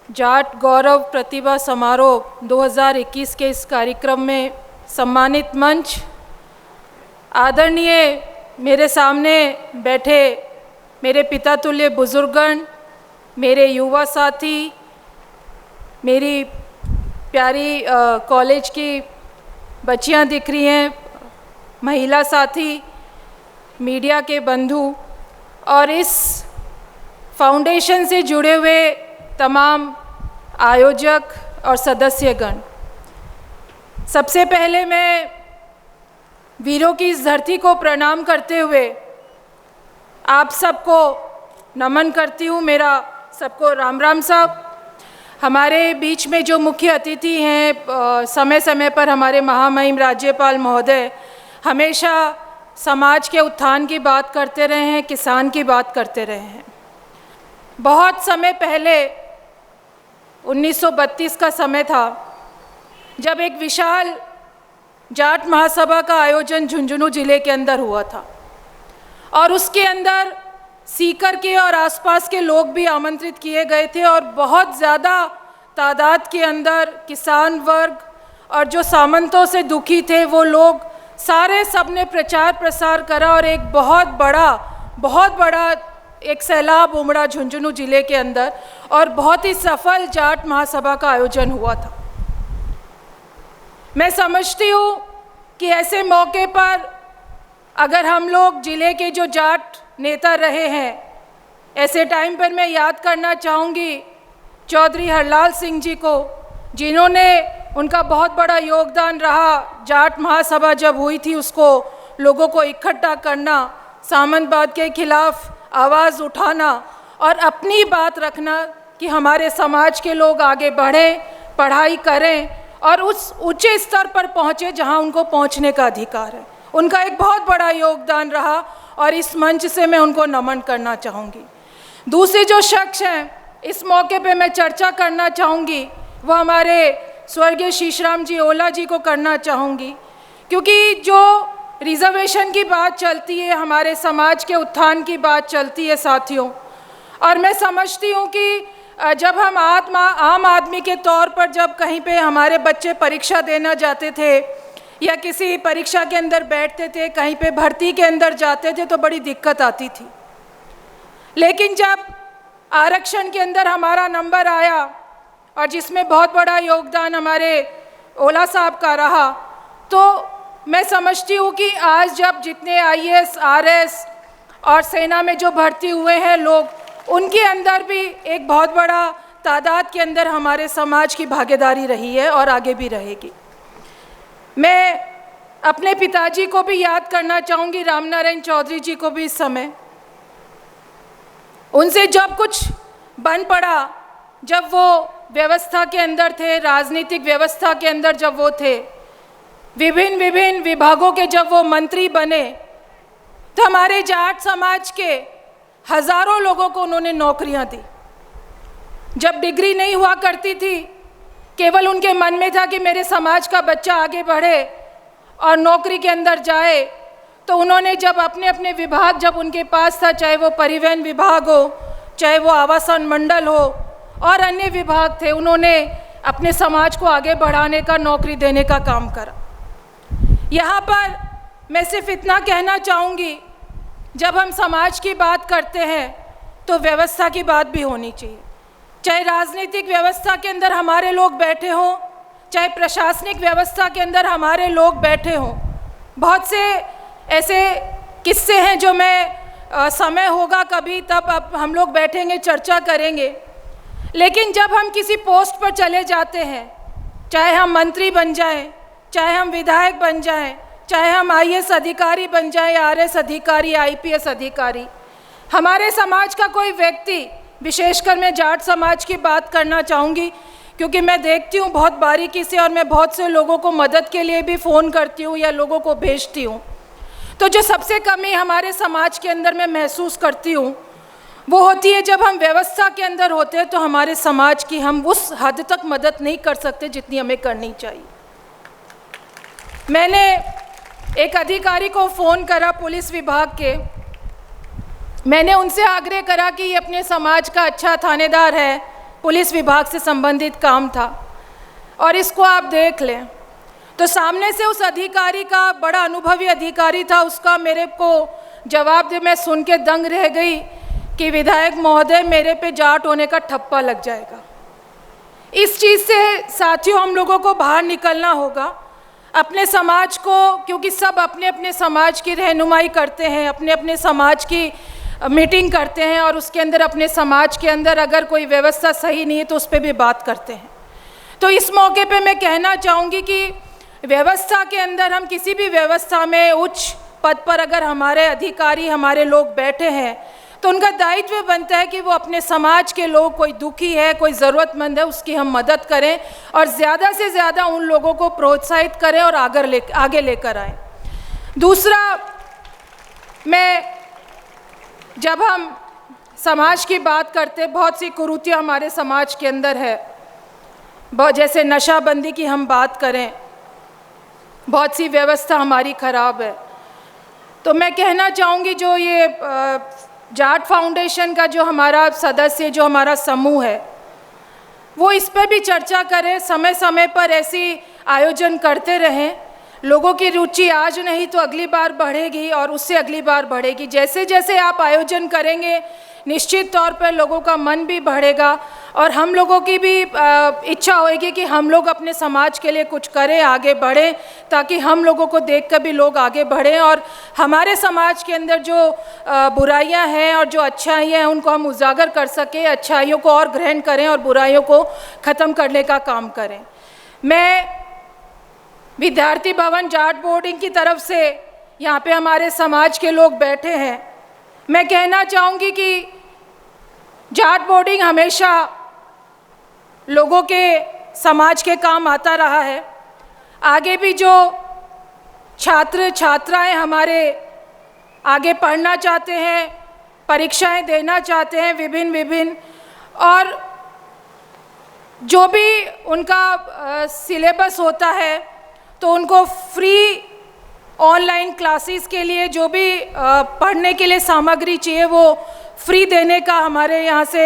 जाट गौरव प्रतिभा समारोह 2021 के इस कार्यक्रम में सम्मानित मंच, आदरणीय मेरे सामने बैठे मेरे पिता तुल्य बुजुर्गगण, मेरे युवा साथी, मेरी प्यारी कॉलेज की बच्चियां दिख रही हैं, महिला साथी, मीडिया के बंधु और इस फाउंडेशन से जुड़े हुए तमाम आयोजक और सदस्यगण, सबसे पहले मैं वीरों की इस धरती को प्रणाम करते हुए आप सबको नमन करती हूँ। मेरा सबको राम राम साहब। हमारे बीच में जो मुख्य अतिथि हैं, समय समय पर हमारे महामहिम राज्यपाल महोदय हमेशा समाज के उत्थान की बात करते रहे हैं, किसान की बात करते रहे हैं। बहुत समय पहले 1932 का समय था जब एक विशाल जाट महासभा का आयोजन झुंझुनू जिले के अंदर हुआ था और उसके अंदर सीकर के और आसपास के लोग भी आमंत्रित किए गए थे और बहुत ज़्यादा तादाद के अंदर किसान वर्ग और जो सामंतों से दुखी थे वो लोग सारे सब ने प्रचार प्रसार करा और एक बहुत बड़ा एक सैलाब उमड़ा झुंझुनू जिले के अंदर और बहुत ही सफल जाट महासभा का आयोजन हुआ था। मैं समझती हूँ कि ऐसे मौके पर अगर हम लोग जिले के जो जाट नेता रहे हैं, ऐसे टाइम पर मैं याद करना चाहूँगी चौधरी हरलाल सिंह जी को, जिन्होंने उनका बहुत बड़ा योगदान रहा। जाट महासभा जब हुई थी उसको लोगों को इकट्ठा करना, सामंतवाद के खिलाफ आवाज़ उठाना और अपनी बात रखना कि हमारे समाज के लोग आगे बढ़ें, पढ़ाई करें और उस ऊंचे स्तर पर पहुँचे जहां उनको पहुंचने का अधिकार है। उनका एक बहुत बड़ा योगदान रहा और इस मंच से मैं उनको नमन करना चाहूँगी। दूसरे जो शख्स हैं इस मौके पे मैं चर्चा करना चाहूँगी वो हमारे स्वर्गीय शीशराम जी ओला जी को करना चाहूँगी, क्योंकि जो रिजर्वेशन की बात चलती है, हमारे समाज के उत्थान की बात चलती है साथियों, और मैं समझती हूँ कि जब हम आम आदमी के तौर पर जब कहीं पे हमारे बच्चे परीक्षा देना जाते थे या किसी परीक्षा के अंदर बैठते थे, कहीं पे भर्ती के अंदर जाते थे तो बड़ी दिक्कत आती थी। लेकिन जब आरक्षण के अंदर हमारा नंबर आया और जिसमें बहुत बड़ा योगदान हमारे ओला साहब का रहा, तो मैं समझती हूँ कि आज जब जितने IAS, RS और सेना में जो भर्ती हुए हैं लोग, उनके अंदर भी एक बहुत बड़ा तादाद के अंदर हमारे समाज की भागीदारी रही है और आगे भी रहेगी। मैं अपने पिताजी को भी याद करना चाहूँगी, रामनारायण चौधरी जी को भी इस समय। उनसे जब कुछ बन पड़ा, जब वो व्यवस्था के अंदर थे, राजनीतिक व्यवस्था के अंदर जब वो थे, विभिन्न विभागों के जब वो मंत्री बने, तो हमारे जाट समाज के हज़ारों लोगों को उन्होंने नौकरियां दी। जब डिग्री नहीं हुआ करती थी, केवल उनके मन में था कि मेरे समाज का बच्चा आगे बढ़े और नौकरी के अंदर जाए, तो उन्होंने जब अपने अपने विभाग जब उनके पास था, चाहे वो परिवहन विभाग हो, चाहे वो आवासन मंडल हो और अन्य विभाग थे, उन्होंने अपने समाज को आगे बढ़ाने का, नौकरी देने का काम करा। यहाँ पर मैं सिर्फ इतना कहना चाहूँगी, जब हम समाज की बात करते हैं तो व्यवस्था की बात भी होनी चाहिए। चाहे राजनीतिक व्यवस्था के अंदर हमारे लोग बैठे हों, चाहे प्रशासनिक व्यवस्था के अंदर हमारे लोग बैठे हों। बहुत से ऐसे किस्से हैं जो मैं समय होगा कभी तब अब हम लोग बैठेंगे, चर्चा करेंगे। लेकिन जब हम किसी पोस्ट पर चले जाते हैं, चाहे हम मंत्री बन जाएं, चाहे हम विधायक बन जाएं, चाहे हम IAS अधिकारी बन जाएं, RS अधिकारी, IPS अधिकारी, हमारे समाज का कोई व्यक्ति, विशेषकर मैं जाट समाज की बात करना चाहूँगी क्योंकि मैं देखती हूँ बहुत बारीकी से और मैं बहुत से लोगों को मदद के लिए भी फ़ोन करती हूँ या लोगों को भेजती हूँ। तो जो सबसे कमी हमारे समाज के अंदर मैं महसूस करती हूँ वो होती है जब हम व्यवस्था के अंदर होते हैं तो हमारे समाज की हम उस हद तक मदद नहीं कर सकते जितनी हमें करनी चाहिए। मैंने एक अधिकारी को फ़ोन करा पुलिस विभाग के, मैंने उनसे आग्रह करा कि ये अपने समाज का अच्छा थानेदार है, पुलिस विभाग से संबंधित काम था। और इसको आप देख लें तो सामने से उस अधिकारी का, बड़ा अनुभवी अधिकारी था, उसका मेरे को जवाब दे, मैं सुन के दंग रह गई कि विधायक महोदय मेरे पे जाट होने का ठप्पा लग जाएगा। इस चीज़ से साथियों हम लोगों को बाहर निकलना होगा, अपने समाज को, क्योंकि सब अपने अपने समाज की रहनुमाई करते हैं, अपने अपने समाज की मीटिंग करते हैं और उसके अंदर अपने समाज के अंदर अगर कोई व्यवस्था सही नहीं है तो उस पर भी बात करते हैं। तो इस मौके पे मैं कहना चाहूँगी कि व्यवस्था के अंदर, हम किसी भी व्यवस्था में उच्च पद पर अगर हमारे अधिकारी, हमारे लोग बैठे हैं तो उनका दायित्व बनता है कि वो अपने समाज के लोग, कोई दुखी है, कोई ज़रूरतमंद है, उसकी हम मदद करें और ज़्यादा से ज़्यादा उन लोगों को प्रोत्साहित करें और आगे लेकर आएँ। दूसरा, जब हम समाज की बात करते, बहुत सी कुरीतियाँ हमारे समाज के अंदर है, जैसे नशाबंदी की हम बात करें, बहुत सी व्यवस्था हमारी ख़राब है। तो मैं कहना चाहूँगी जो ये जाट फाउंडेशन का जो हमारा सदस्य, जो हमारा समूह है, वो इस पर भी चर्चा करें, समय समय पर ऐसी आयोजन करते रहें। लोगों की रुचि आज नहीं तो अगली बार बढ़ेगी और उससे अगली बार बढ़ेगी। जैसे जैसे आप आयोजन करेंगे निश्चित तौर पर लोगों का मन भी बढ़ेगा और हम लोगों की भी इच्छा होगी कि हम लोग अपने समाज के लिए कुछ करें, आगे बढ़ें, ताकि हम लोगों को देख कर भी लोग आगे बढ़ें और हमारे समाज के अंदर जो बुराइयां हैं और जो अच्छाइयां हैं उनको हम उजागर कर सकें, अच्छाइयों को और ग्रहण करें और बुराइयों को ख़त्म करने का काम करें। मैं विद्यार्थी भवन जाट बोर्डिंग की तरफ से, यहाँ पे हमारे समाज के लोग बैठे हैं, मैं कहना चाहूँगी कि जाट बोर्डिंग हमेशा लोगों के, समाज के काम आता रहा है। आगे भी जो छात्र छात्राएं हमारे आगे पढ़ना चाहते हैं, परीक्षाएं देना चाहते हैं विभिन्न, और जो भी उनका सिलेबस होता है तो उनको फ्री ऑनलाइन क्लासेस के लिए जो भी पढ़ने के लिए सामग्री चाहिए वो फ्री देने का हमारे यहाँ से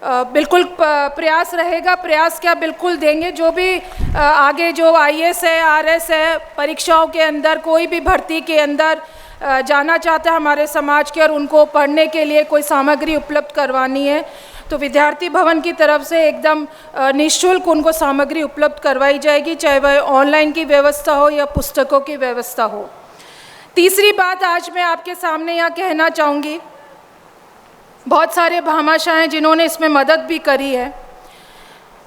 बिल्कुल प्रयास रहेगा। प्रयास क्या, बिल्कुल देंगे। जो भी आगे जो IAS है, RS है, परीक्षाओं के अंदर, कोई भी भर्ती के अंदर जाना चाहता है हमारे समाज के और उनको पढ़ने के लिए कोई सामग्री उपलब्ध करवानी है तो विद्यार्थी भवन की तरफ से एकदम निःशुल्क उनको सामग्री उपलब्ध करवाई जाएगी, चाहे वह ऑनलाइन की व्यवस्था हो या पुस्तकों की व्यवस्था हो। तीसरी बात आज मैं आपके सामने यहाँ कहना चाहूँगी, बहुत सारे भामाशाह हैं जिन्होंने इसमें मदद भी करी है।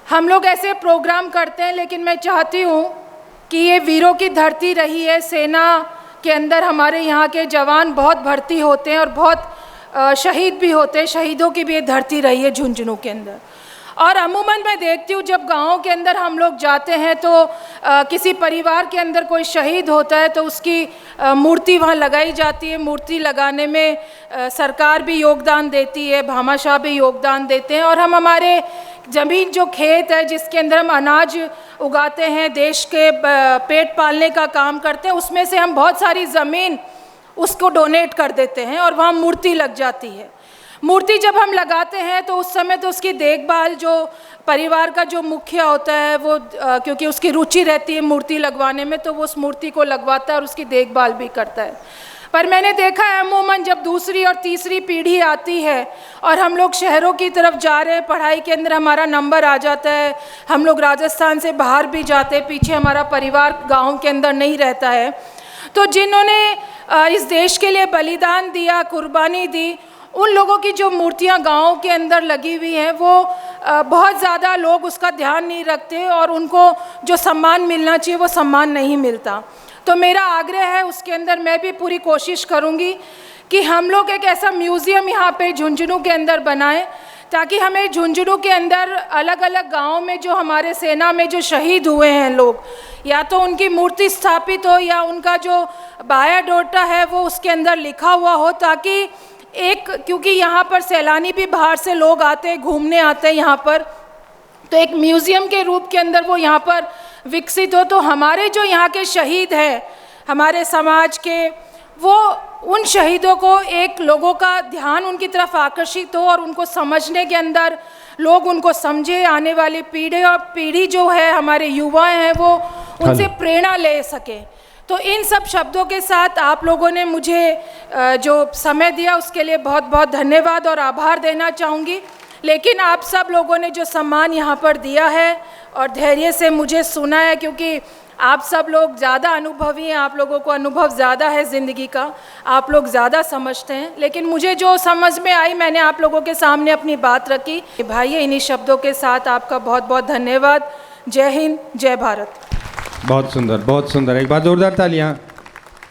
हम लोग ऐसे प्रोग्राम करते हैं, लेकिन मैं चाहती हूँ कि ये वीरों की धरती रही है। सेना के अंदर हमारे यहाँ के जवान बहुत भर्ती होते हैं और बहुत शहीद भी होते हैं। शहीदों की भी ये धरती रही है झुंझुनू के अंदर। और अमूमन मैं देखती हूँ जब गाँव के अंदर हम लोग जाते हैं तो किसी परिवार के अंदर कोई शहीद होता है तो उसकी मूर्ति वहाँ लगाई जाती है। मूर्ति लगाने में सरकार भी योगदान देती है, भामाशाह भी योगदान देते हैं और हम हमारे ज़मीन जो खेत है जिसके अंदर हम अनाज उगाते हैं, देश के पेट पालने का काम करते हैं, उसमें से हम बहुत सारी ज़मीन उसको डोनेट कर देते हैं और वहाँ मूर्ति लग जाती है। मूर्ति जब हम लगाते हैं तो उस समय तो उसकी देखभाल जो परिवार का जो मुखिया होता है वो क्योंकि उसकी रुचि रहती है मूर्ति लगवाने में तो वो उस मूर्ति को लगवाता है और उसकी देखभाल भी करता है। पर मैंने देखा है अमूमन जब दूसरी और तीसरी पीढ़ी आती है और हम लोग शहरों की तरफ जा रहे हैं, पढ़ाई के अंदर हमारा नंबर आ जाता है, हम लोग राजस्थान से बाहर भी जाते हैं, पीछे हमारा परिवार गाँव के अंदर नहीं रहता है, तो जिन्होंने इस देश के लिए बलिदान दिया, कुर्बानी दी, उन लोगों की जो मूर्तियां गाँव के अंदर लगी हुई हैं वो बहुत ज़्यादा लोग उसका ध्यान नहीं रखते और उनको जो सम्मान मिलना चाहिए वो सम्मान नहीं मिलता। तो मेरा आग्रह है उसके अंदर मैं भी पूरी कोशिश करूँगी कि हम लोग एक ऐसा म्यूज़ियम यहाँ पे झुंझुनू के अंदर बनाएं ताकि हमें झुंझुनू के अंदर अलग अलग गाँव में जो हमारे सेना में जो शहीद हुए हैं लोग, या तो उनकी मूर्ति स्थापित हो या उनका जो बायोडाटा है वो उसके अंदर लिखा हुआ हो, ताकि एक, क्योंकि यहाँ पर सैलानी भी बाहर से लोग आते हैं, घूमने आते हैं यहाँ पर, तो एक म्यूज़ियम के रूप के अंदर वो यहाँ पर विकसित हो, तो हमारे जो यहाँ के शहीद हैं हमारे समाज के, वो उन शहीदों को एक लोगों का ध्यान उनकी तरफ आकर्षित हो और उनको समझने के अंदर लोग उनको समझे, आने वाली पीढ़ी जो है, हमारे युवा हैं, वो उनसे प्रेरणा ले सके। तो इन सब शब्दों के साथ आप लोगों ने मुझे जो समय दिया उसके लिए बहुत बहुत धन्यवाद और आभार देना चाहूँगी। लेकिन आप सब लोगों ने जो सम्मान यहाँ पर दिया है और धैर्य से मुझे सुना है, क्योंकि आप सब लोग ज़्यादा अनुभवी हैं, आप लोगों को अनुभव ज़्यादा है ज़िंदगी का, आप लोग ज़्यादा समझते हैं। लेकिन मुझे जो समझ में आई मैंने आप लोगों के सामने अपनी बात रखी। भाई, इन्हीं शब्दों के साथ आपका बहुत बहुत धन्यवाद। जय हिंद, जय भारत। बहुत सुंदर, बहुत सुंदर। एक बार जोरदार तालियां।